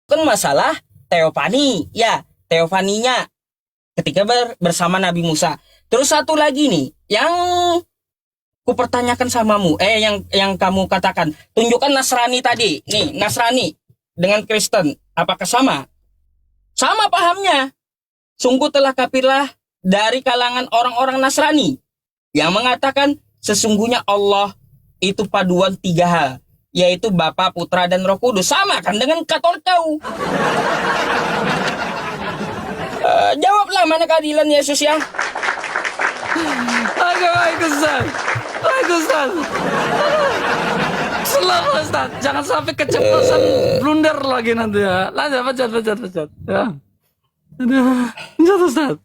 kan masalah teofani, ya, teofaninya ketika bersama Nabi Musa. Terus satu lagi nih, yang kupertanyakan samamu, yang kamu katakan, tunjukkan Nasrani tadi, nih Nasrani dengan Kristen, apakah sama? Sama pahamnya. Sungguh telah kafirlah dari kalangan orang-orang Nasrani yang mengatakan sesungguhnya Allah itu paduan tiga hal, yaitu Bapa, Putra, dan Roh Kudus. Sama kan dengan Katolik kau. Jawablah, mana keadilan Yesus ya? Baik Ustaz. Selamat Ustaz. Jangan sampai keceplosan blunder lagi nanti ya. Lanjut, pecat. Ya. Aduh, lanjut Ustaz.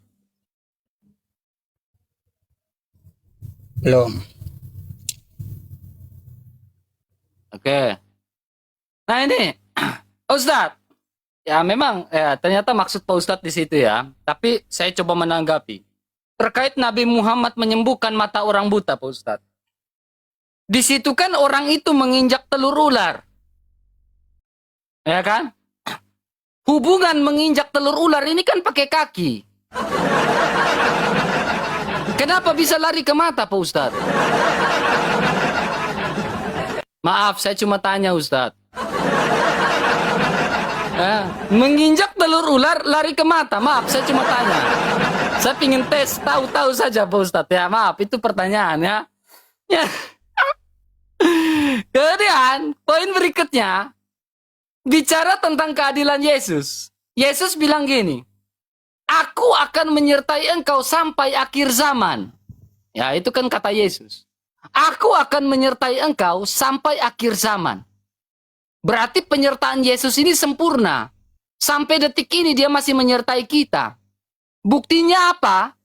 Belum. Oke. Nah ini, Ustadz, ya memang ya ternyata maksud Pak Ustadz di situ ya. Tapi saya coba menanggapi terkait Nabi Muhammad menyembuhkan mata orang buta, Pak Ustadz. Di situ kan orang itu menginjak telur ular, ya kan? Hubungan menginjak telur ular ini kan pakai kaki. Kenapa bisa lari ke mata, Pak Ustadz? Maaf, saya cuma tanya, Ustadz. Menginjak telur ular, lari ke mata. Maaf, saya cuma tanya. Saya ingin tes, tahu-tahu saja, Pak Ustadz. Ya, maaf, itu pertanyaannya. Ya. Kemudian, poin berikutnya, bicara tentang keadilan Yesus. Yesus bilang gini, Aku akan menyertai engkau sampai akhir zaman. Ya, itu kan kata Yesus. Aku akan menyertai engkau sampai akhir zaman. Berarti penyertaan Yesus ini sempurna. Sampai detik ini dia masih menyertai kita. Buktinya apa?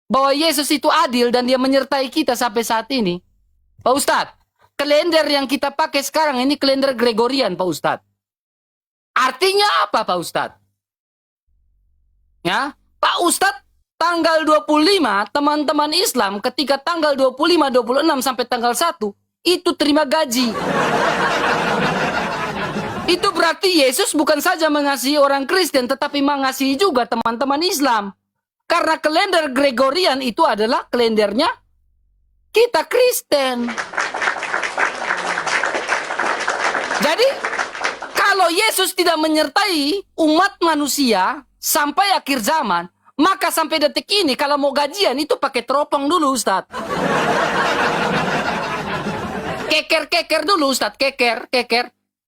Bahwa Yesus itu adil dan dia menyertai kita sampai saat ini. Pak Ustadz, kalender yang kita pakai sekarang ini kalender Gregorian, Pak Ustadz. Artinya apa, Pak Ustadz? Ya, Pak Ustadz, tanggal 25, teman-teman Islam ketika tanggal 25, 26 sampai tanggal 1, itu terima gaji. Itu berarti Yesus bukan saja mengasihi orang Kristen, tetapi mengasihi juga teman-teman Islam. Karena kalender Gregorian itu adalah kalendernya kita Kristen. Jadi, kalau Yesus tidak menyertai umat manusia sampai akhir zaman, maka sampai detik ini kalau mau gajian itu pakai teropong dulu, Ustadz. Keker dulu, Ustadz. Keker.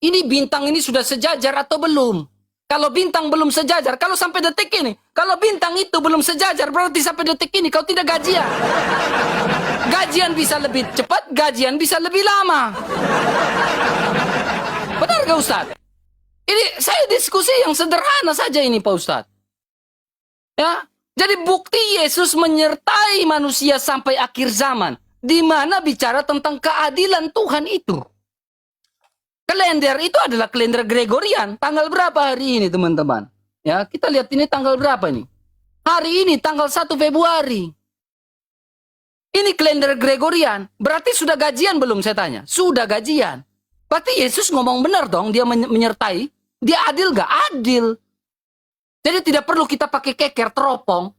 Ini bintang ini sudah sejajar atau belum? Kalau bintang belum sejajar, kalau sampai detik ini, kalau bintang itu belum sejajar, berarti sampai detik ini kau tidak gajian. Gajian bisa lebih cepat, gajian bisa lebih lama. Benar gak, Ustadz? Ini saya diskusi yang sederhana saja ini, Pak Ustadz. Ya, jadi bukti Yesus menyertai manusia sampai akhir zaman, di mana bicara tentang keadilan Tuhan itu. Kalender itu adalah kalender Gregorian. Tanggal berapa hari ini, teman-teman? Ya, kita lihat ini tanggal berapa nih? Hari ini tanggal 1 Februari. Ini kalender Gregorian. Berarti sudah gajian belum, saya tanya? Sudah gajian. Berarti Yesus ngomong benar dong, dia menyertai. Dia adil gak? Adil. Jadi tidak perlu kita pakai keker teropong.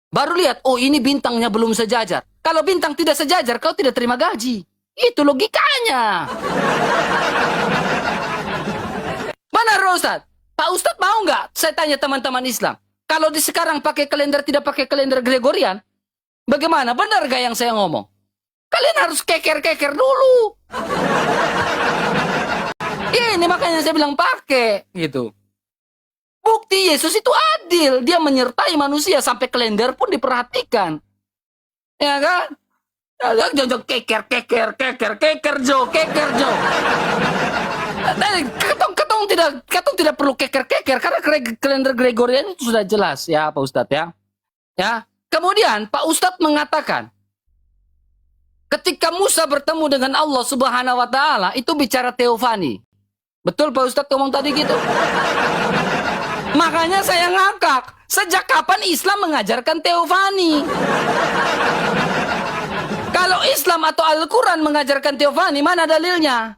Baru lihat, oh ini bintangnya belum sejajar. Kalau bintang tidak sejajar, kau tidak terima gaji. Itu logikanya. Benar, Ustadz? Pak Ustadz mau nggak? Saya tanya teman-teman Islam. Kalau di sekarang pakai kalender, tidak pakai kalender Gregorian, bagaimana? Benar gak yang saya ngomong? Kalian harus keker-keker dulu. Ini makanya saya bilang pakai, gitu. Bukti Yesus itu adil. Dia menyertai manusia sampai kalender pun diperhatikan. Ya kan? Keker Jo. Ketong tidak perlu keker karena kalender Gregorian itu sudah jelas ya, Pak Ustadz ya. Ya. Kemudian Pak Ustadz mengatakan, ketika Musa bertemu dengan Allah Subhanahu wa taala, itu bicara teofani. Betul Pak Ustadz ngomong tadi gitu? Makanya saya ngakak. Sejak kapan Islam mengajarkan teofani? Kalau Islam atau Al-Quran mengajarkan teofani, mana dalilnya?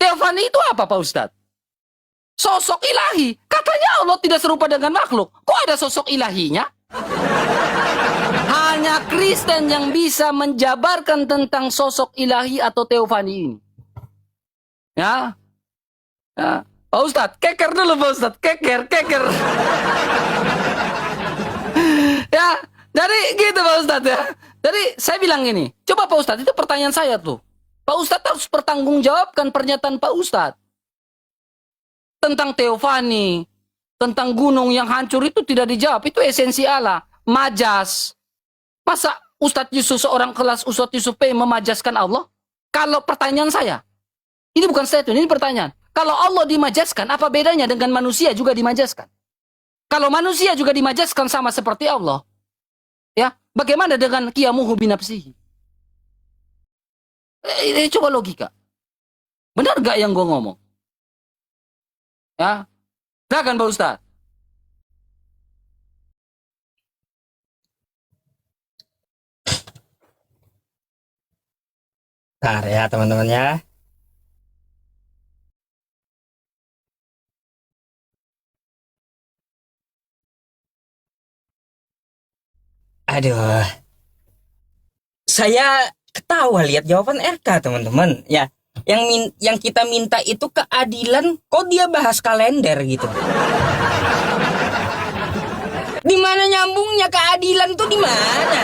Teofani itu apa Pak Ustadz? Sosok ilahi. Katanya Allah tidak serupa dengan makhluk. Kok ada sosok ilahinya? Hanya Kristen yang bisa menjabarkan tentang sosok ilahi atau teofani ini. Ya. Ya. Pak Ustadz, keker dulu Pak Ustadz. Keker. Ya, jadi gitu Pak Ustadz ya. Jadi saya bilang ini, coba Pak Ustadz, itu pertanyaan saya tuh. Pak Ustadz harus pertanggungjawabkan pernyataan Pak Ustadz. Tentang teofani, tentang gunung yang hancur itu tidak dijawab. Itu esensi Allah. Majas. Masa Ustadz Yusuf, seorang kelas Ustadz Yusuf P memajaskan Allah? Kalau pertanyaan saya, ini bukan statement, ini pertanyaan. Kalau Allah dimajaskan, apa bedanya dengan manusia juga dimajaskan? Kalau manusia juga dimajaskan sama seperti Allah, ya, bagaimana dengan qiyamuhu binafsihi? Coba logika. Benar gak yang gue ngomong? Ya, silakan Pak Ustadz. Bentar ya teman-teman ya. Aduh, saya ketawa lihat jawaban RK teman-teman. Ya, yang kita minta itu keadilan, kok dia bahas kalender gitu. Di mana nyambungnya keadilan tuh di mana?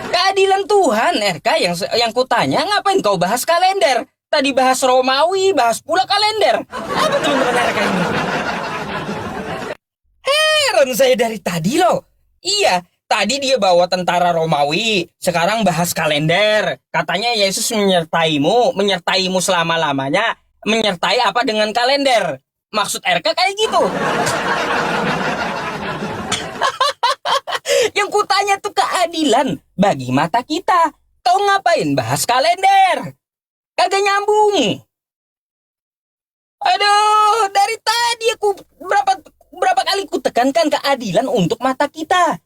Keadilan Tuhan, RK, yang kutanya ngapain kau bahas kalender? Tadi bahas Romawi, bahas pula kalender. Apa teman-teman RK ini? Heran saya dari tadi loh. Iya, tadi dia bawa tentara Romawi, sekarang bahas kalender. Katanya Yesus menyertaimu selama-lamanya. Menyertai apa dengan kalender? Maksud RK kayak gitu. Yang kutanya tuh keadilan bagi mata kita. Kau ngapain bahas kalender? Kagak nyambung. Aduh, dari tadi aku berapa kali ku tekankan keadilan untuk mata kita.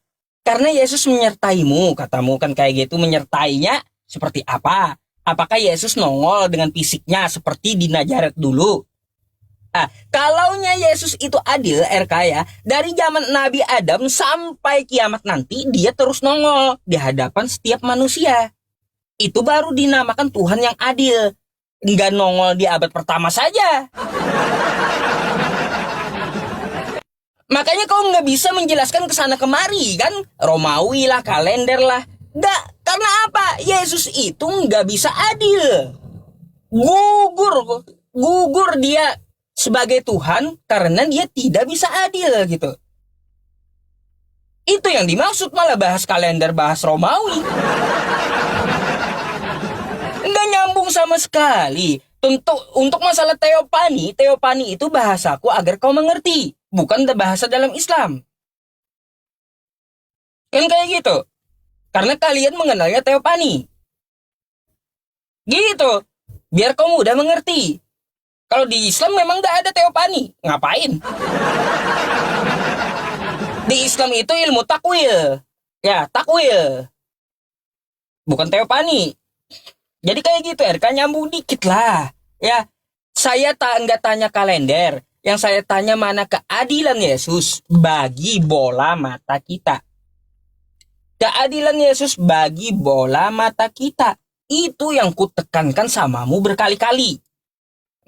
Karena Yesus menyertaimu, katamu kan kayak gitu, menyertainya seperti apa? Apakah Yesus nongol dengan fisiknya seperti di Nazaret dulu? Kalaunya Yesus itu adil, RK ya, dari zaman Nabi Adam sampai kiamat nanti, dia terus nongol di hadapan setiap manusia. Itu baru dinamakan Tuhan yang adil. Nggak nongol di abad pertama saja. Makanya kau nggak bisa menjelaskan kesana kemari kan? Romawi lah, kalender lah. Nggak, karena apa? Yesus itu nggak bisa adil. Gugur dia sebagai Tuhan karena dia tidak bisa adil gitu. Itu yang dimaksud malah bahas kalender, bahas Romawi. Nggak nyambung sama sekali. Untuk masalah teopani itu bahasaku agar kau mengerti. Bukan bahasa dalam Islam. Kan kayak gitu. Karena kalian mengenalnya teopani. Gitu. Biar kau mudah mengerti. Kalau di Islam memang gak ada teopani. Ngapain? Di Islam itu ilmu takwil. Ya, takwil. Bukan teopani. Jadi kayak gitu, RK nyambung dikit lah. Ya, saya nggak tanya kalender. Yang saya tanya mana keadilan Yesus bagi bola mata kita. Keadilan Yesus bagi bola mata kita. Itu yang kutekankan samamu berkali-kali.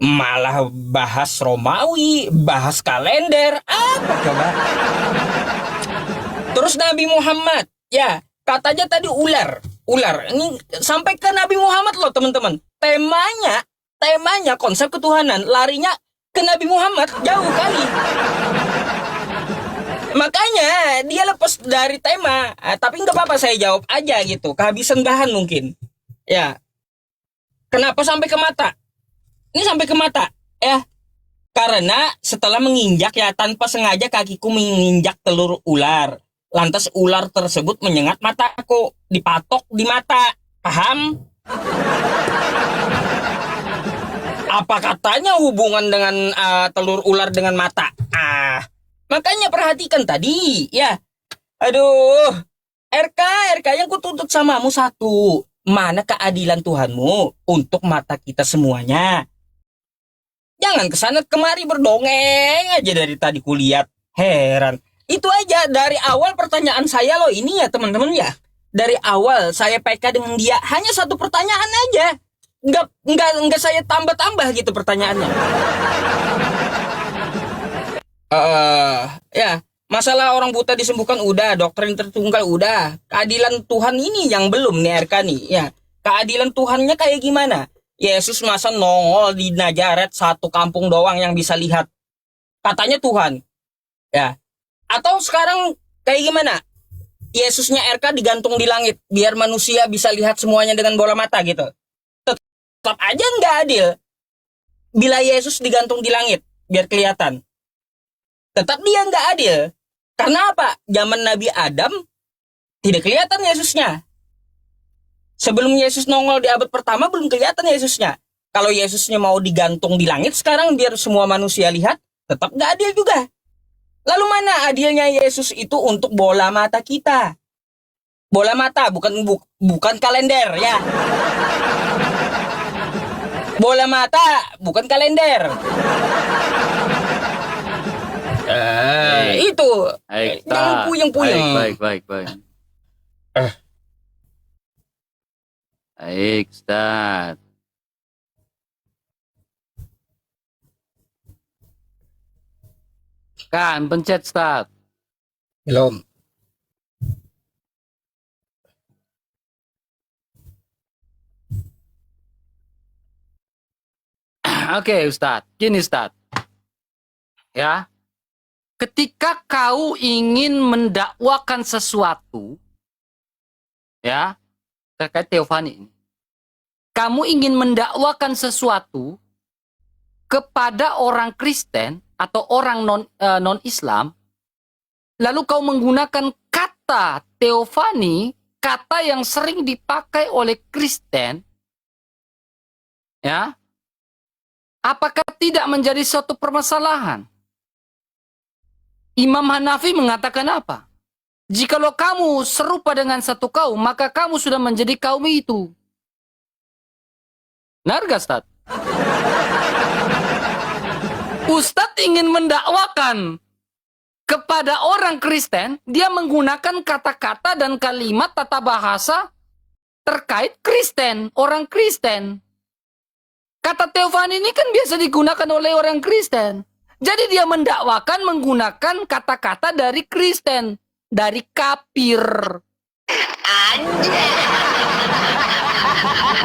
Malah bahas Romawi, bahas kalender, apa coba? Terus Nabi Muhammad, ya katanya tadi ular. Ini sampai ke Nabi Muhammad loh teman-teman. Temanya konsep ketuhanan, larinya ke Nabi Muhammad jauh kali. Makanya dia lepas dari tema, tapi nggak apa-apa saya jawab aja gitu. Kehabisan bahan mungkin. Ya, kenapa sampai ke mata? Ini sampai ke mata, ya. Karena setelah menginjak ya tanpa sengaja kakiku menginjak telur ular. Lantas ular tersebut menyengat mataku, dipatok di mata. Paham? Apa katanya hubungan dengan telur ular dengan mata? Makanya perhatikan tadi, ya. Aduh, RK yang kutuntut samamu satu. mana keadilan Tuhanmu untuk mata kita semuanya. Jangan kesana kemari berdongeng aja dari tadi kulihat. Heran. Itu aja dari awal pertanyaan saya loh ini ya teman-teman ya. Dari awal saya PK dengan dia hanya satu pertanyaan aja. Enggak saya tambah-tambah gitu pertanyaannya. Ya, masalah orang buta disembuhkan udah, doktrin tertunggal udah. Keadilan Tuhan ini yang belum nih RK nih. Ya, keadilan Tuhannya kayak gimana? Yesus masa nongol di Nazaret satu kampung doang yang bisa lihat. Katanya Tuhan. Ya. Atau sekarang kayak gimana? Yesusnya RK digantung di langit biar manusia bisa lihat semuanya dengan bola mata gitu. Tetap aja nggak adil. Bila Yesus digantung di langit biar kelihatan. Tetap dia nggak adil. Karena apa? Zaman Nabi Adam tidak kelihatan Yesusnya. Sebelum Yesus nongol di abad pertama belum kelihatan Yesusnya. Kalau Yesusnya mau digantung di langit sekarang biar semua manusia lihat, tetap nggak adil juga. Lalu mana adilnya Yesus itu untuk bola mata kita? Bola mata bukan kalender ya. Bola mata bukan kalender. Itu yang puyeng-puyeng. Baik. Baik, Ustaz. Kan, pencet, Ustaz. Belum. Oke, Ustaz. Gini, Ustaz. Ya. Ketika kau ingin mendakwakan sesuatu, ya, terkait teofani ini. Kamu ingin mendakwakan sesuatu kepada orang Kristen atau orang non-Islam, lalu kau menggunakan kata teofani, kata yang sering dipakai oleh Kristen, ya, apakah tidak menjadi suatu permasalahan? Imam Hanafi mengatakan apa? Jikalau kamu serupa dengan satu kaum, maka kamu sudah menjadi kaum itu. Benar gak, Ustaz? Ustadz ingin mendakwakan kepada orang Kristen, dia menggunakan kata-kata dan kalimat tata bahasa terkait Kristen, orang Kristen. Kata teofani ini kan biasa digunakan oleh orang Kristen. Jadi dia mendakwakan menggunakan kata-kata dari Kristen, dari kafir.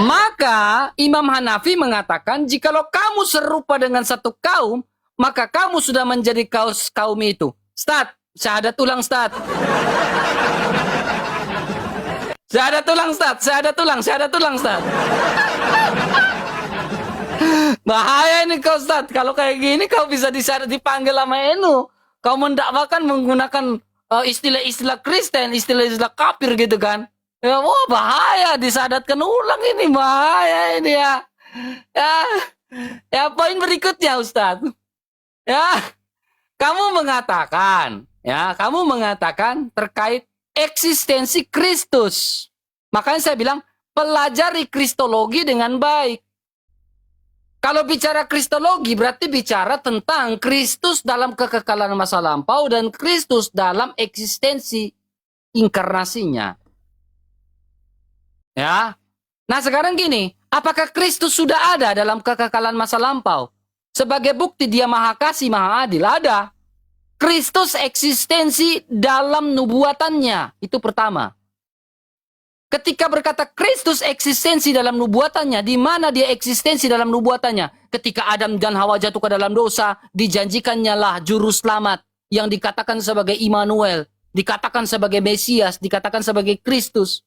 Maka Imam Hanafi mengatakan, jikalau kamu serupa dengan satu kaum, maka kamu sudah menjadi kaum itu. Ustaz, syahadat ulang, Ustaz. Syahadat ulang, Ustaz. Syahadat ulang, Ustaz. Bahaya ini kau, Ustaz. Kalau kayak gini kau bisa dipanggil sama NU. Kau mendakwakan menggunakan istilah-istilah Kristen, istilah-istilah kafir gitu kan. Ya, wah bahaya, disadatkan ulang ini, bahaya ini ya. Ya poin berikutnya, Ustaz. Ya, kamu mengatakan terkait eksistensi Kristus. Makanya saya bilang, pelajari kristologi dengan baik. Kalau bicara kristologi berarti bicara tentang Kristus dalam kekekalan masa lampau dan Kristus dalam eksistensi inkarnasinya. Ya. Nah, sekarang gini, apakah Kristus sudah ada dalam kekekalan masa lampau? Sebagai bukti dia maha kasih, maha adil, ada. Kristus eksistensi dalam nubuatannya, itu pertama. Ketika berkata Kristus eksistensi dalam nubuatannya, di mana dia eksistensi dalam nubuatannya? Ketika Adam dan Hawa jatuh ke dalam dosa, dijanjikannya lah juru selamat yang dikatakan sebagai Immanuel, dikatakan sebagai Mesias, dikatakan sebagai Kristus.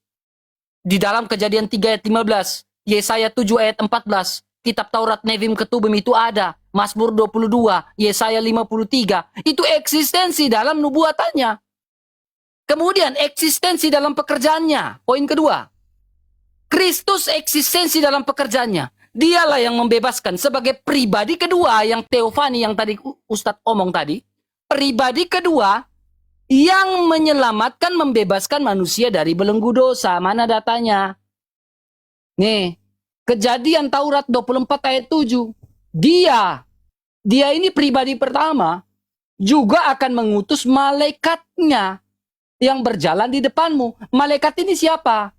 Di dalam Kejadian 3 ayat 15, Yesaya 7 ayat 14, Kitab Taurat Nevim Ketubim itu ada, Mazmur 22, Yesaya 53, itu eksistensi dalam nubuatannya. Kemudian eksistensi dalam pekerjaannya. Poin kedua, Kristus eksistensi dalam pekerjaannya. Dialah yang membebaskan sebagai pribadi kedua yang teofani yang tadi Ustadz omong tadi. Pribadi kedua yang menyelamatkan, membebaskan manusia dari belenggu dosa. Mana datanya? Nih, Kejadian Taurat 24 ayat 7. Dia ini pribadi pertama juga akan mengutus malaikatnya yang berjalan di depanmu. Malaikat ini siapa?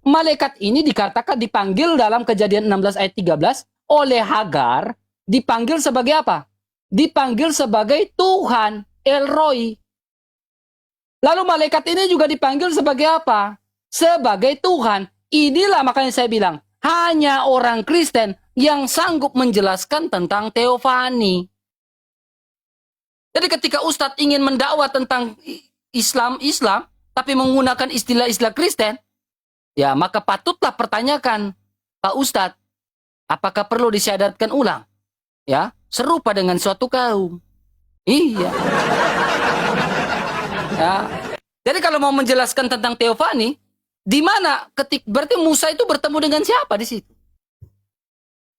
Malaikat ini dikatakan dipanggil dalam Kejadian 16 ayat 13 oleh Hagar, dipanggil sebagai apa? Dipanggil sebagai Tuhan, El Roi. Lalu malaikat ini juga dipanggil sebagai apa? Sebagai Tuhan. Inilah makanya saya bilang, hanya orang Kristen yang sanggup menjelaskan tentang teofani. Jadi ketika Ustadz ingin mendakwa tentang Islam, tapi menggunakan istilah-istilah Kristen, ya maka patutlah pertanyakan, Pak Ustadz, apakah perlu disyahadatkan ulang? Ya, serupa dengan suatu kaum. Iya. Ya. Jadi kalau mau menjelaskan tentang teofani, di mana berarti Musa itu bertemu dengan siapa di situ?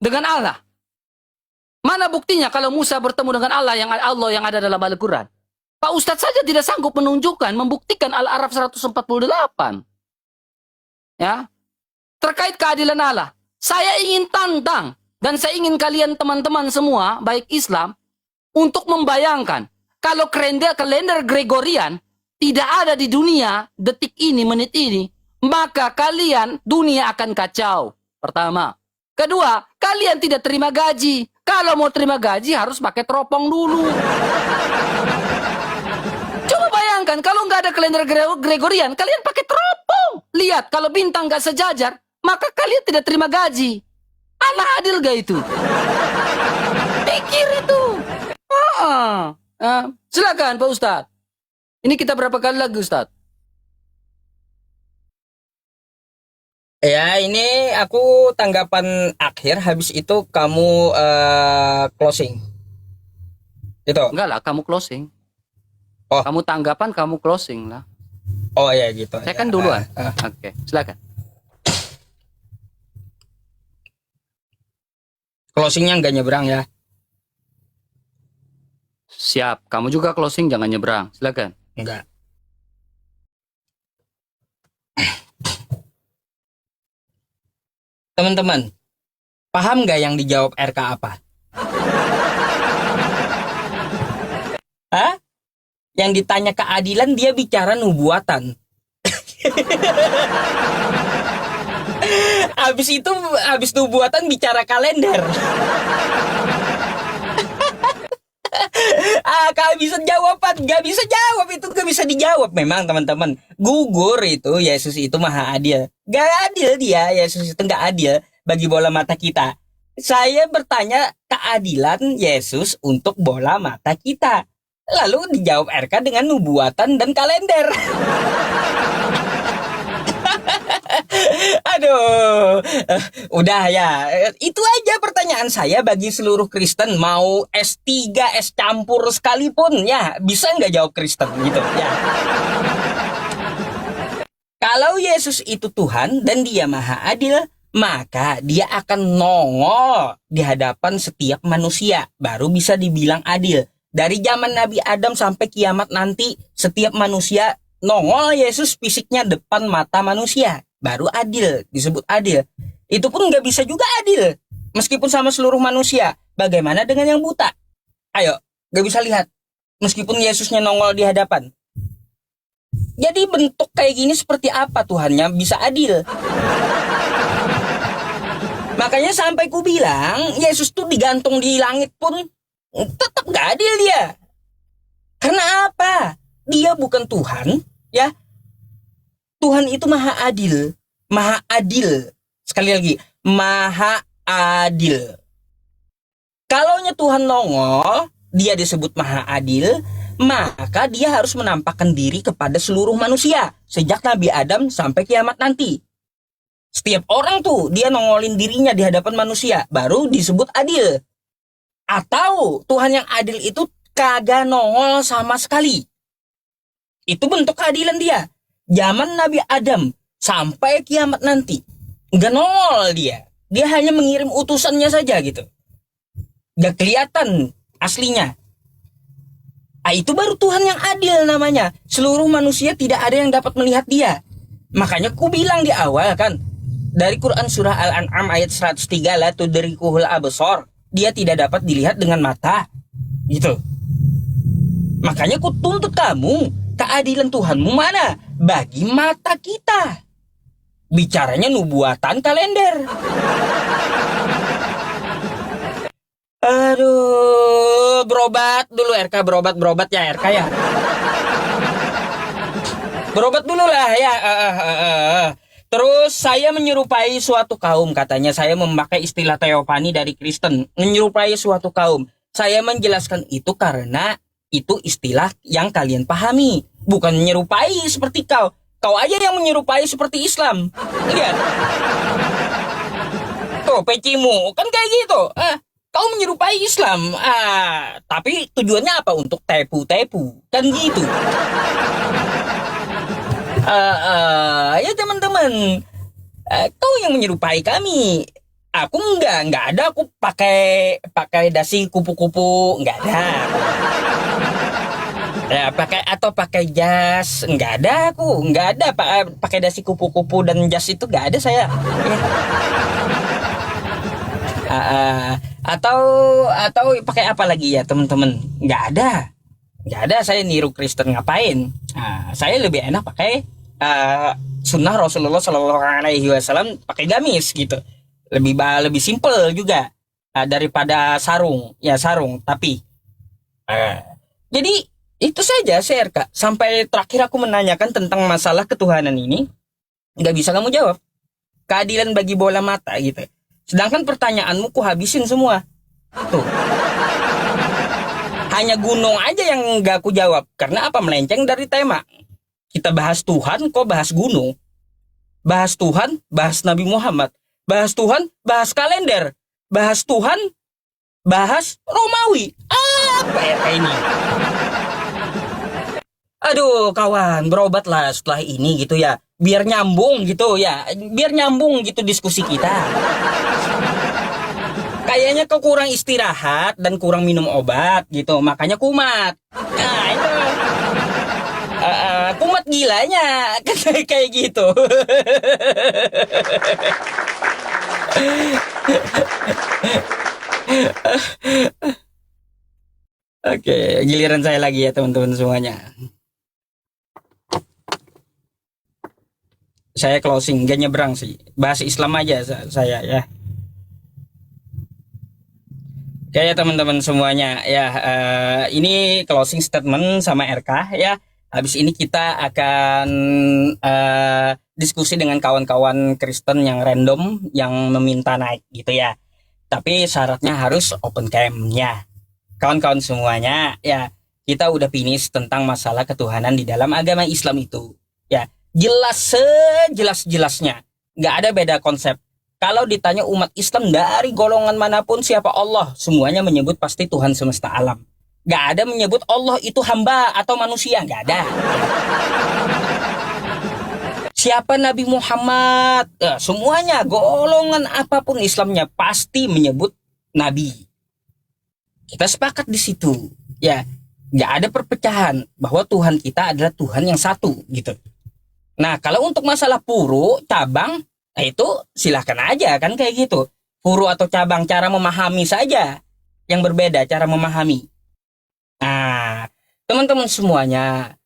Dengan Allah. Mana buktinya kalau Musa bertemu dengan Allah yang ada dalam Al-Quran? Pak Ustadz saja tidak sanggup menunjukkan, membuktikan Al-Araf 148. Ya. Terkait keadilan Allah, saya ingin tantang dan saya ingin kalian teman-teman semua, baik Islam, untuk membayangkan kalau kalender Gregorian tidak ada di dunia detik ini, menit ini, maka dunia akan kacau. Pertama. Kedua, kalian tidak terima gaji. Kalau mau terima gaji harus pakai teropong dulu. Coba bayangkan kalau nggak ada kalender Gregorian, kalian pakai teropong. Lihat, kalau bintang nggak sejajar, maka kalian tidak terima gaji. Allah adil gak itu? Pikir itu. Silakan Pak Ustadz. Ini kita berapa kali lagi Ustadz? Ya, ini aku tanggapan akhir, habis itu kamu closing. Itu. Enggak lah, kamu closing. Oh. Kamu tanggapan, kamu closing lah. Oh ya gitu. Saya ya. kan duluan. Oke, silakan. Closingnya nggak nyebrang ya. Siap, kamu juga closing, jangan nyebrang. Silakan. Enggak. Teman-teman, paham nggak yang dijawab RK apa? Hah? Yang ditanya keadilan, dia bicara nubuatan. Habis nubuatan bicara kalender. Gak bisa jawaban, gak bisa jawab itu, gak bisa dijawab. Memang teman-teman, gugur itu, Yesus itu maha adil. Gak adil dia, Yesus itu gak adil bagi bola mata kita. Saya bertanya keadilan Yesus untuk bola mata kita. Lalu dijawab RK dengan nubuatan dan kalender. Aduh, udah ya. Itu aja pertanyaan saya bagi seluruh Kristen. Mau S3, S campur sekalipun, ya bisa nggak jawab Kristen gitu ya. Kalau Yesus itu Tuhan dan dia maha adil, maka dia akan nongol di hadapan setiap manusia. Baru bisa dibilang adil. Dari zaman Nabi Adam sampai kiamat nanti, setiap manusia nongol Yesus fisiknya depan mata manusia. Baru adil, disebut adil. Itu pun nggak bisa juga adil. Meskipun sama seluruh manusia. Bagaimana dengan yang buta? Ayo, nggak bisa lihat. Meskipun Yesusnya nongol di hadapan. Jadi bentuk kayak gini seperti apa Tuhannya bisa adil? Makanya sampai ku bilang, Yesus tuh digantung di langit pun tetap gak adil dia. Karena apa? Dia bukan Tuhan, ya. Tuhan itu maha adil. Maha adil. Sekali lagi, maha adil. Kalaunya Tuhan nongol, dia disebut maha adil, maka dia harus menampakkan diri kepada seluruh manusia. Sejak Nabi Adam sampai kiamat nanti. Setiap orang tuh, dia nongolin dirinya di hadapan manusia. Baru disebut adil. Atau Tuhan yang adil itu kagak nongol sama sekali. Itu bentuk keadilan dia. Zaman Nabi Adam sampai kiamat nanti nggak nongol dia. Dia hanya mengirim utusannya saja gitu. Nggak kelihatan aslinya. Itu baru Tuhan yang adil namanya. Seluruh manusia tidak ada yang dapat melihat dia. Makanya ku bilang di awal kan, Dari Quran surah Al-An'am ayat 103, la tudrikuhul absor. Dia tidak dapat dilihat dengan mata. Gitu. Makanya ku tuntut kamu, keadilan Tuhanmu mana? Bagi mata kita. Bicaranya nubuatan kalender. Aduh, berobat dulu RK, berobat ya RK ya. Berobat dulu lah ya. Terus saya menyerupai suatu kaum, katanya saya memakai istilah teofani dari Kristen, menyerupai suatu kaum. Saya menjelaskan itu karena itu istilah yang kalian pahami, bukan menyerupai seperti kau. Kau aja yang menyerupai seperti Islam. Lihat. Tuh, pecimu kan kayak gitu. Kau menyerupai Islam. Tapi tujuannya apa? Untuk tepu-tepu. Kan gitu. Ya teman-teman, kau yang menyerupai kami. Aku enggak ada aku pakai dasi kupu-kupu, enggak ada. Ya, pakai jas, enggak ada aku, enggak ada pakai dasi kupu-kupu dan jas itu enggak ada saya. Atau pakai apa lagi ya teman-teman? Enggak ada saya niru Kristen ngapain? Saya lebih enak pakai sunnah Rasulullah Shallallahu Alaihi Wasallam, pakai gamis gitu, lebih simple juga daripada sarung tapi jadi itu saja share Kak, sampai terakhir aku menanyakan tentang masalah ketuhanan ini nggak bisa kamu jawab, keadilan bagi bola mata gitu, sedangkan pertanyaanmu ku habisin semua tuh. Hanya gunung aja yang nggak aku jawab, karena apa? Melenceng dari tema. Kita bahas Tuhan, kok bahas gunung. Bahas Tuhan, bahas Nabi Muhammad. Bahas Tuhan, bahas kalender. Bahas Tuhan, bahas Romawi. Apa ya ini? Aduh kawan, berobatlah setelah ini gitu ya. Biar nyambung gitu ya. Biar nyambung gitu diskusi kita. Kayaknya kau kurang istirahat dan kurang minum obat gitu. Makanya kumat. Nah itu. Kumat gilanya. Kayak gitu. Oke, giliran saya lagi ya teman-teman semuanya. Saya closing, gak nyebrang sih. Bahas Islam aja saya ya. Oke ya teman-teman semuanya ya, ini closing statement sama RK ya. Habis ini kita akan diskusi dengan kawan-kawan Kristen yang random yang meminta naik gitu ya. Tapi syaratnya harus open cam-nya. Kawan-kawan semuanya ya, kita udah finish tentang masalah ketuhanan di dalam agama Islam itu ya. Jelas sejelas-jelasnya, nggak ada beda konsep. Kalau ditanya umat Islam dari golongan manapun siapa Allah, semuanya menyebut pasti Tuhan semesta alam. Nggak ada menyebut Allah itu hamba atau manusia, nggak ada. Siapa Nabi Muhammad, semuanya golongan apapun Islamnya pasti menyebut Nabi. Kita sepakat di situ, ya. Nggak ada perpecahan bahwa Tuhan kita adalah Tuhan yang satu, gitu. Nah, kalau untuk masalah puru, cabang, itu silahkan aja kan kayak gitu. Puru atau cabang, cara memahami saja yang berbeda, cara memahami. Nah, teman-teman semuanya,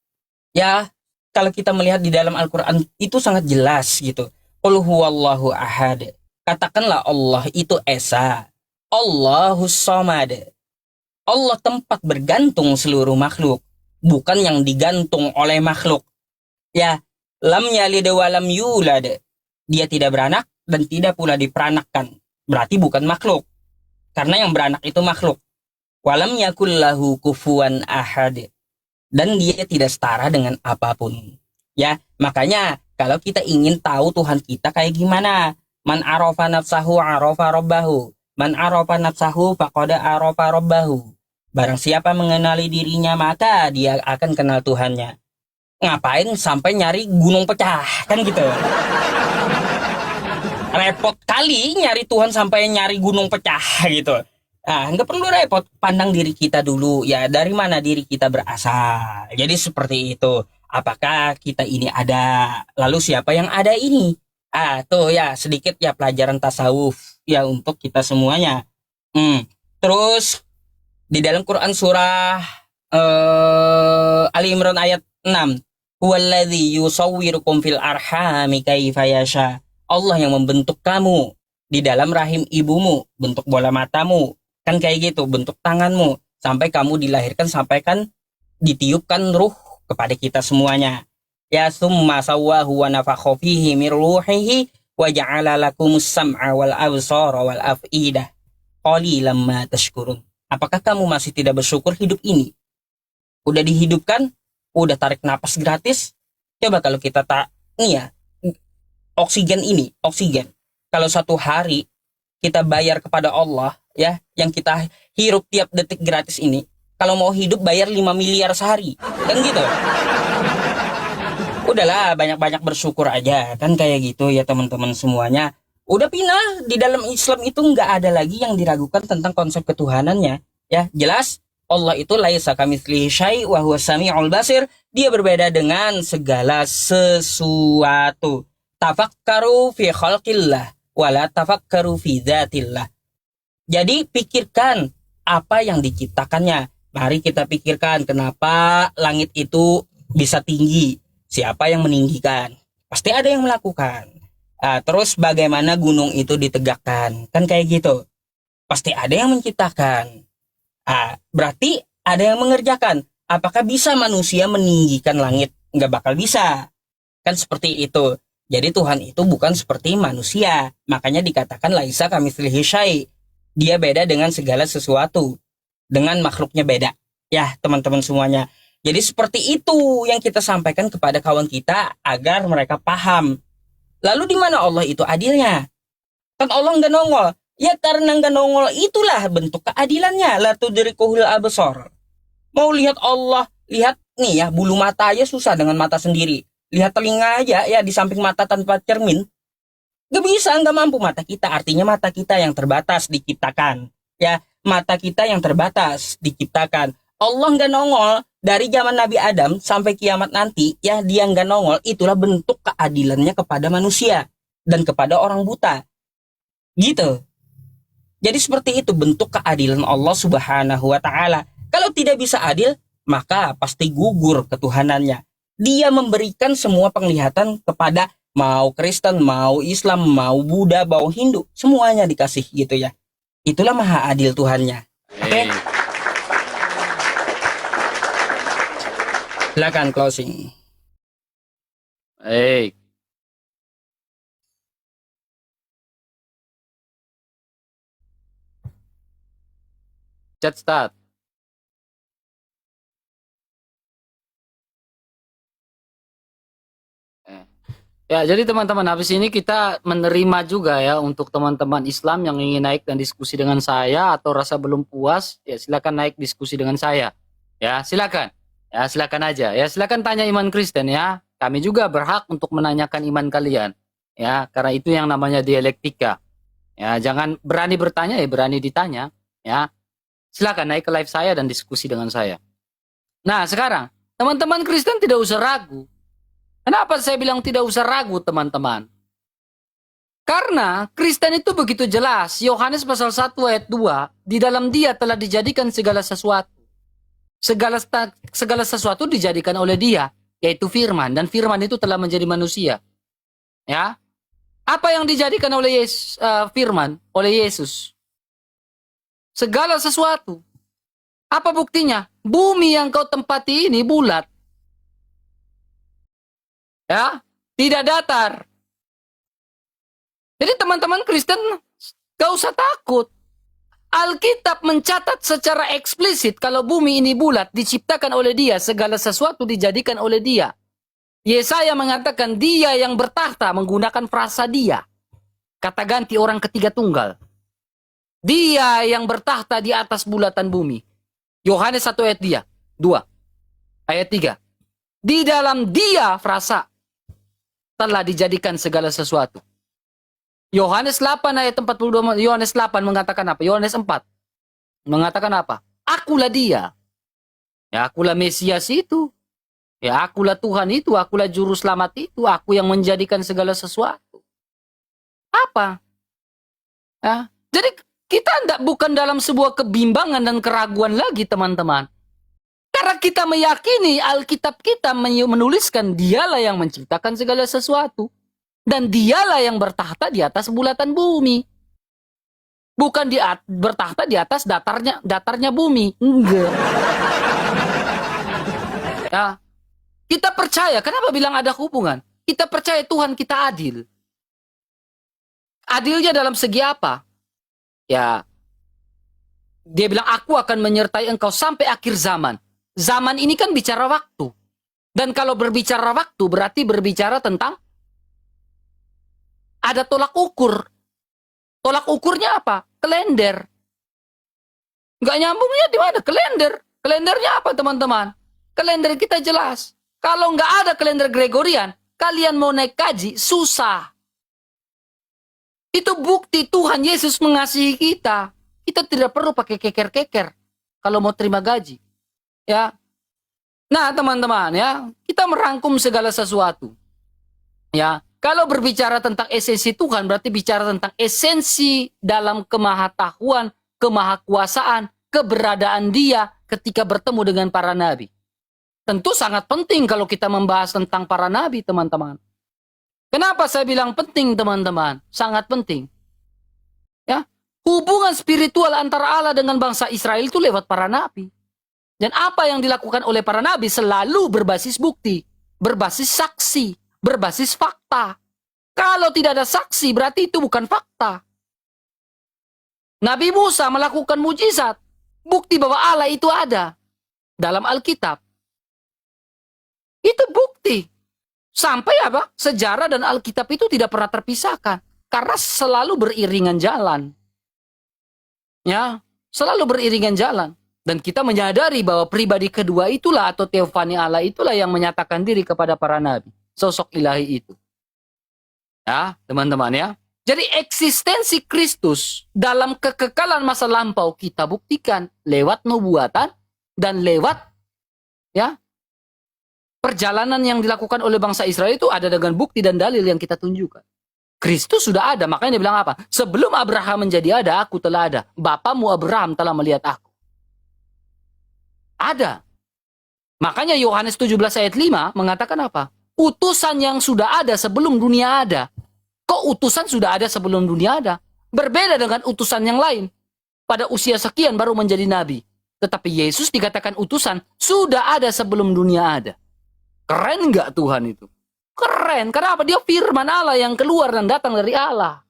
ya kalau kita melihat di dalam Al-Quran itu sangat jelas gitu. Qul huwallahu ahad. Katakanlah Allah itu esa. Allahus somad. Allah tempat bergantung seluruh makhluk, bukan yang digantung oleh makhluk. Ya, lam yalid wa lam yulad. Dia tidak beranak dan tidak pula diperanakkan. Berarti bukan makhluk. Karena yang beranak itu makhluk. Walam yakul lahu kufuwan ahad. Dan dia tidak setara dengan apapun. Ya, makanya kalau kita ingin tahu Tuhan kita kayak gimana? Man arafa nafsahu arafa rabbahu. Man arafa nafsahu faqad arafa rabbahu. Barang siapa mengenali dirinya maka dia akan kenal Tuhannya. Ngapain sampai nyari gunung pecah kan gitu. Repot kali nyari Tuhan sampai nyari gunung pecah gitu. Nggak perlu repot, pandang diri kita dulu ya, dari mana diri kita berasal. Jadi seperti itu. Apakah kita ini ada, lalu siapa yang ada ini? Tuh ya sedikit ya pelajaran tasawuf ya untuk kita semuanya. Terus di dalam Quran surah Ali Imran ayat 6, huwallazi yusawwirukum fil arhami kaifa yasha. Allah yang membentuk kamu di dalam rahim ibumu, bentuk bola matamu, kan kayak gitu, bentuk tanganmu, sampai kamu dilahirkan, sampai kan ditiupkan ruh kepada kita semuanya. Ya summa sawwahu wa nafakha fihi min ruhihi wa ja'ala lakumus sam'a wal absara wal af'idah. Qalilan ma tashkurun. Apakah kamu masih tidak bersyukur hidup ini? Udah dihidupkan, udah tarik napas gratis. Coba kalau kita nih ya, oksigen. Kalau satu hari kita bayar kepada Allah ya, yang kita hirup tiap detik gratis ini, kalau mau hidup bayar 5 miliar sehari. Kan gitu. Udahlah, banyak-banyak bersyukur aja. Kan kayak gitu ya teman-teman semuanya. Udah pindah, di dalam Islam itu nggak ada lagi yang diragukan tentang konsep ketuhanannya. Ya, jelas Allah itu laisa kamitslihi syai' wa huwas samiul basir. Dia berbeda dengan segala sesuatu. Tafakkaru fi khalqillah wala tafakkaru fi dzatillah. Jadi pikirkan apa yang diciptakannya. Mari kita pikirkan kenapa langit itu bisa tinggi. Siapa yang meninggikan? Pasti ada yang melakukan. Terus bagaimana gunung itu ditegakkan? Kan kayak gitu. Pasti ada yang menciptakan. Berarti ada yang mengerjakan. Apakah bisa manusia meninggikan langit? Nggak bakal bisa. Kan seperti itu. Jadi Tuhan itu bukan seperti manusia. Makanya dikatakan laisa kamitslihi syai'. Dia beda dengan segala sesuatu. Dengan makhluknya beda. Ya teman-teman semuanya. Jadi seperti itu yang kita sampaikan kepada kawan kita agar mereka paham. Lalu di mana Allah itu adilnya? Kan Allah nggak nongol. Ya karena nggak nongol itulah bentuk keadilannya. La tudrikuhul absar. Mau lihat Allah, lihat nih ya, bulu mata aja susah dengan mata sendiri. Lihat telinga aja ya di samping mata tanpa cermin. Nggak bisa, nggak mampu mata kita. Artinya mata kita yang terbatas diciptakan. Ya, mata kita yang terbatas diciptakan. Allah nggak nongol dari zaman Nabi Adam sampai kiamat nanti, ya dia nggak nongol, itulah bentuk keadilannya kepada manusia dan kepada orang buta. Gitu. Jadi seperti itu bentuk keadilan Allah Subhanahu wa Ta'ala. Kalau tidak bisa adil, maka pasti gugur ketuhanannya. Dia memberikan semua penglihatan kepada mau Kristen, mau Islam, mau Buddha, mau Hindu, semuanya dikasih gitu ya. Itulah maha adil Tuhannya. Oke? Silakan closing. Chat start. Ya, jadi teman-teman, habis ini kita menerima juga ya untuk teman-teman Islam yang ingin naik dan diskusi dengan saya atau rasa belum puas, ya silakan naik diskusi dengan saya. Ya, silakan. Ya, silakan aja. Ya, silakan tanya iman Kristen ya. Kami juga berhak untuk menanyakan iman kalian. Ya, karena itu yang namanya dialektika. Ya, jangan berani bertanya ya berani ditanya, ya. Silakan naik ke live saya dan diskusi dengan saya. Nah, sekarang teman-teman Kristen tidak usah ragu. Kenapa saya bilang tidak usah ragu, teman-teman? Karena Kristen itu begitu jelas. Yohanes pasal 1 ayat 2, di dalam dia telah dijadikan segala sesuatu. Segala sesuatu dijadikan oleh dia, yaitu firman, dan firman itu telah menjadi manusia. Ya. Apa yang dijadikan oleh firman oleh Yesus? Segala sesuatu. Apa buktinya? Bumi yang kau tempati ini bulat. Ya, tidak datar. Jadi teman-teman Kristen, gak usah takut. Alkitab mencatat secara eksplisit kalau bumi ini bulat, diciptakan oleh dia, segala sesuatu dijadikan oleh dia. Yesaya mengatakan dia yang bertahta menggunakan frasa dia. Kata ganti orang ketiga tunggal. Dia yang bertahta di atas bulatan bumi. Yohanes 1 ayat 2. Ayat 3. Di dalam dia frasa telah dijadikan segala sesuatu. Yohanes 8 ayat 42, Yohanes 8 mengatakan apa? Yohanes 4 mengatakan apa? Akulah dia. Ya, akulah Mesias itu. Ya, akulah Tuhan itu, akulah juru selamat itu, aku yang menjadikan segala sesuatu. Apa? Ya. Jadi kita bukan dalam sebuah kebimbangan dan keraguan lagi, teman-teman. Karena kita meyakini Alkitab kita menuliskan dialah yang menciptakan segala sesuatu. Dan dialah yang bertahta di atas bulatan bumi. Bukan bertahta di atas datarnya bumi. Enggak. Ya. Kita percaya, kenapa bilang ada hubungan? Kita percaya Tuhan kita adil. Adilnya dalam segi apa? Ya, dia bilang, aku akan menyertai engkau sampai akhir zaman. Zaman ini kan bicara waktu. Dan kalau berbicara waktu, berarti berbicara tentang ada tolak ukur. Tolak ukurnya apa? Kalender. Nggak nyambungnya di mana? Kalender. Kalendernya apa, teman-teman? Kalender kita jelas. Kalau nggak ada kalender Gregorian, kalian mau naik kaji, susah. Itu bukti Tuhan Yesus mengasihi kita. Kita tidak perlu pakai keker-keker kalau mau terima gaji. Ya. Nah, teman-teman, ya, kita merangkum segala sesuatu. Ya, kalau berbicara tentang esensi Tuhan berarti bicara tentang esensi dalam kemahatauan, kemahakuasaan, keberadaan Dia ketika bertemu dengan para nabi. Tentu sangat penting kalau kita membahas tentang para nabi, teman-teman. Kenapa saya bilang penting, teman-teman? Sangat penting. Ya, hubungan spiritual antara Allah dengan bangsa Israel itu lewat para nabi. Dan apa yang dilakukan oleh para nabi selalu berbasis bukti, berbasis saksi, berbasis fakta. Kalau tidak ada saksi, berarti itu bukan fakta. Nabi Musa melakukan mujizat, bukti bahwa Allah itu ada dalam Alkitab. Itu bukti. Sampai apa? Sejarah dan Alkitab itu tidak pernah terpisahkan. Karena selalu beriringan jalan. Ya, selalu beriringan jalan. Dan kita menyadari bahwa pribadi kedua itulah atau teofani Allah itulah yang menyatakan diri kepada para nabi. Sosok ilahi itu. Ya, teman-teman ya. Jadi eksistensi Kristus dalam kekekalan masa lampau kita buktikan lewat nubuatan dan lewat ya perjalanan yang dilakukan oleh bangsa Israel itu ada dengan bukti dan dalil yang kita tunjukkan. Kristus sudah ada, makanya dia bilang apa? Sebelum Abraham menjadi ada, aku telah ada. Bapamu Abraham telah melihat aku. Ada. Makanya Yohanes 17 ayat 5 mengatakan apa? Utusan yang sudah ada sebelum dunia ada. Kok utusan sudah ada sebelum dunia ada? Berbeda dengan utusan yang lain. Pada usia sekian baru menjadi nabi. Tetapi Yesus dikatakan utusan sudah ada sebelum dunia ada. Keren nggak Tuhan itu? Keren. Kenapa? Dia firman Allah yang keluar dan datang dari Allah.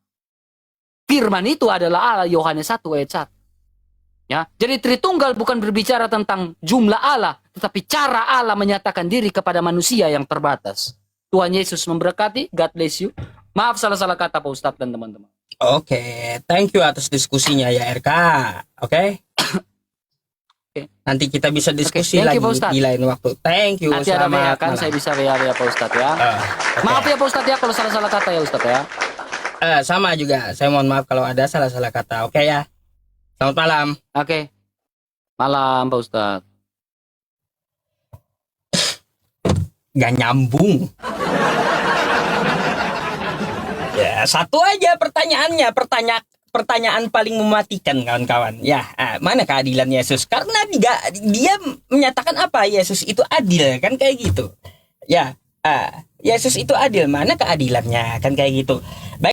Firman itu adalah Allah, Yohanes 1 ayat 1. Ya, jadi Tritunggal bukan berbicara tentang jumlah Allah, tetapi cara Allah menyatakan diri kepada manusia yang terbatas. Tuhan Yesus memberkati. God bless you. Maaf salah-salah kata Pak Ustadz dan teman-teman. Oke, thank you atas diskusinya ya RK. Oke. Oke. Nanti kita bisa diskusi Thank lagi you, Pak Ustadz. di lain waktu. Thank you. Nanti ada Selamat WA kan, malam. saya bisa WA Pak Ustadz ya. Oke. Maaf ya Pak Ustadz ya kalau salah-salah kata ya Ustadz ya. Sama juga. Saya mohon maaf kalau ada salah-salah kata. Oke ya. Selamat malam. Oke. Malam Pak Ustadz. Gak nyambung. Ya, satu aja pertanyaannya. Pertanyaan paling mematikan kawan-kawan. Ya, mana keadilan Yesus? Karena dia menyatakan apa? Yesus itu adil kan kayak gitu. Ya, Yesus itu adil. Mana keadilannya kan kayak gitu. Baik.